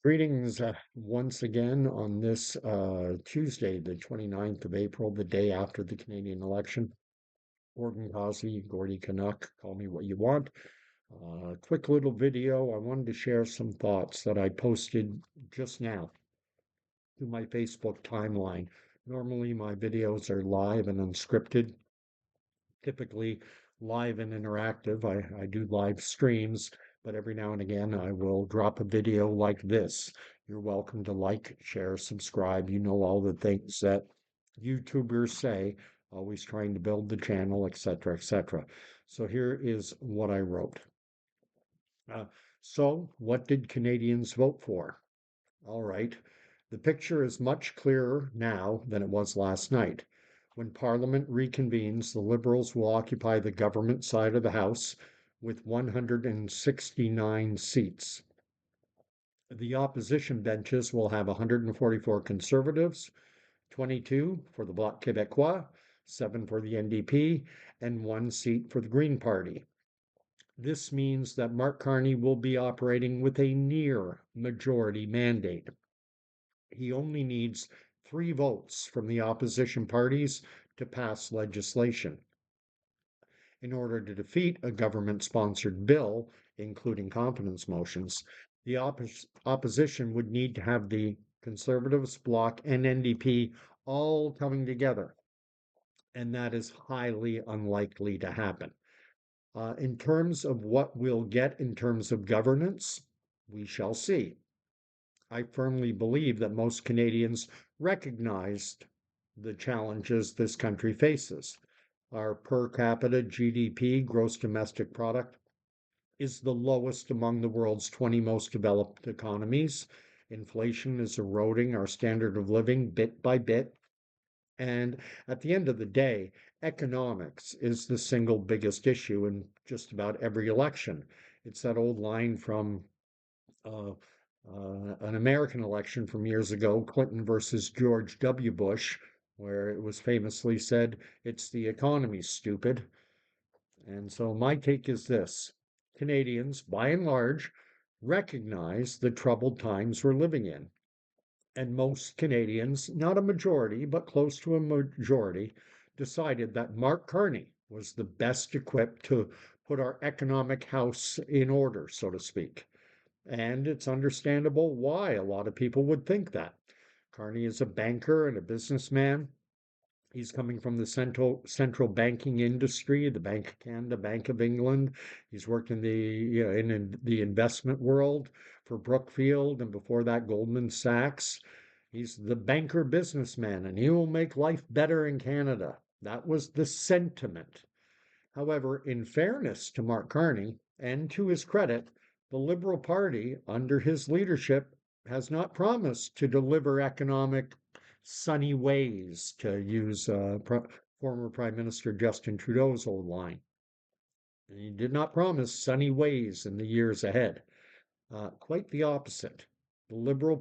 Greetings once again on this Tuesday, the 29th of April, the day after the Canadian election. Gordon Causey, Gordy Canuck, call me what you want. Quick little video. I wanted to share some thoughts that I posted just now to my Facebook timeline. Normally, my videos are live and unscripted, typically live and interactive. I do live streams, but every now and again I will drop a video like this. You're welcome to like, share, subscribe. You know all the things that YouTubers say, always trying to build the channel, etc., etc. So here is what I wrote. So, what did Canadians vote for? All right. The picture is much clearer now than it was last night. When Parliament reconvenes, the Liberals will occupy the government side of the House with 169 seats. The opposition benches will have 144 Conservatives, 22 for the Bloc Québécois, 7 for the NDP, and 1 seat for the Green Party. This means that Mark Carney will be operating with a near majority mandate. He only needs 3 votes from the opposition parties to pass legislation. In order to defeat a government-sponsored bill, including confidence motions, the opposition would need to have the Conservatives, Bloc, and NDP all coming together, and that is highly unlikely to happen. In terms of what we'll get in terms of governance, we shall see. I firmly believe that most Canadians recognized the challenges this country faces. Our per capita GDP, gross domestic product, is the lowest among the world's 20 most developed economies. Inflation is eroding our standard of living bit by bit. And at the end of the day, economics is the single biggest issue in just about every election. It's that old line from uh, an American election from years ago, Clinton versus George W. Bush, where it was famously said, it's the economy, stupid. And so my take is this: Canadians, by and large, recognize the troubled times we're living in. And most Canadians, not a majority, but close to a majority, decided that Mark Carney was the best equipped to put our economic house in order, so to speak. And it's understandable why a lot of people would think that. Carney is a banker and a businessman. He's coming from the central banking industry, the Bank of Canada, Bank of England. He's worked in the investment world for Brookfield and before that Goldman Sachs. He's the banker businessman and he will make life better in Canada. That was the sentiment. However, in fairness to Mark Carney and to his credit, the Liberal Party, under his leadership, has not promised to deliver economic sunny ways, to use former Prime Minister Justin Trudeau's old line. And he did not promise sunny ways in the years ahead. Quite the opposite. The Liberal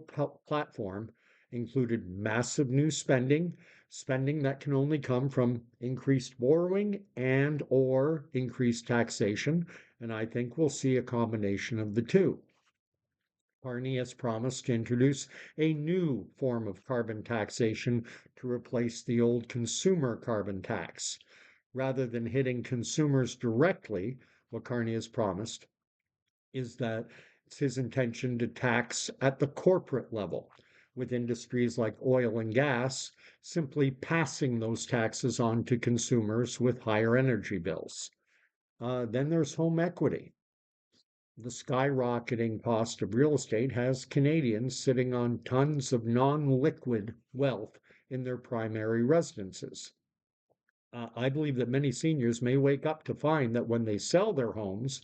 platform included massive new spending that can only come from increased borrowing and or increased taxation, and I think we'll see a combination of the two. Carney has promised to introduce a new form of carbon taxation to replace the old consumer carbon tax. Rather than hitting consumers directly, what Carney has promised is that it's his intention to tax at the corporate level, with industries like oil and gas simply passing those taxes on to consumers with higher energy bills. Then there's home equity. The skyrocketing cost of real estate has Canadians sitting on tons of non-liquid wealth in their primary residences. I believe that many seniors may wake up to find that when they sell their homes,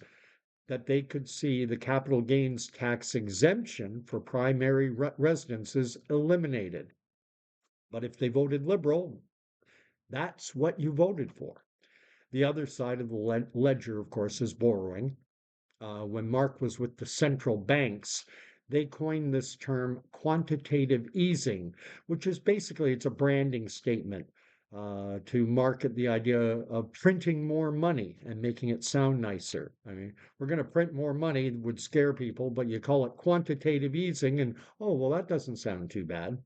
that they could see the capital gains tax exemption for primary residences eliminated. But if they voted Liberal, that's what you voted for. The other side of the ledger, of course, is borrowing. When Mark was with the central banks, they coined this term quantitative easing, which is basically it's a branding statement. to market the idea of printing more money and making it sound nicer. I mean, we're going to print more money would scare people, but you call it quantitative easing, and oh, well, that doesn't sound too bad.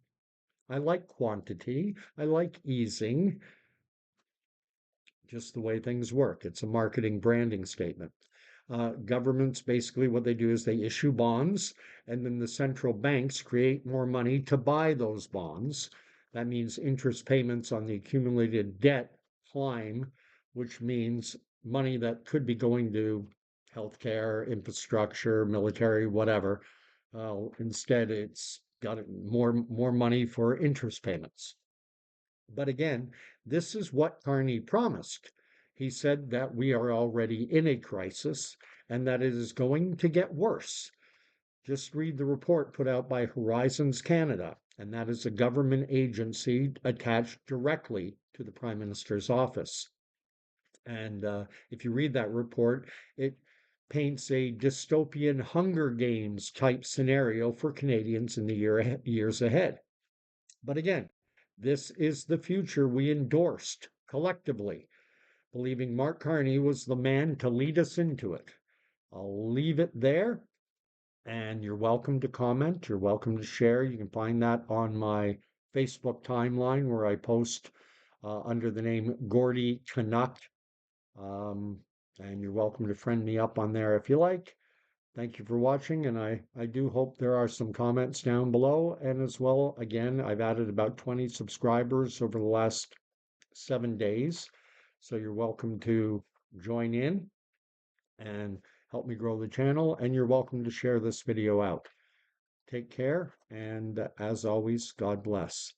I like quantity, I like easing, just the way things work. It's a marketing branding statement. Governments basically what they do is they issue bonds, and then the central banks create more money to buy those bonds. That means interest payments on the accumulated debt climb, which means money that could be going to healthcare, infrastructure, military, whatever. Instead, it's got more money for interest payments. But again, this is what Carney promised. He said that we are already in a crisis and that it is going to get worse. Just read the report put out by Horizons Canada, and that is a government agency attached directly to the Prime Minister's office. And if you read that report, it paints a dystopian Hunger Games type scenario for Canadians in the years ahead. But again, this is the future we endorsed collectively, believing Mark Carney was the man to lead us into it. I'll leave it there, and you're welcome to comment. You're welcome to share. You can find that on my Facebook timeline where I post under the name Gordy Canuck. Um, and you're welcome to friend me up on there if you like. Thank you for watching, and I do hope there are some comments down below. And as well, again, I've added about 20 subscribers over the last 7 days. So you're welcome to join in and help me grow the channel. And you're welcome to share this video out. Take care, and as always, God bless.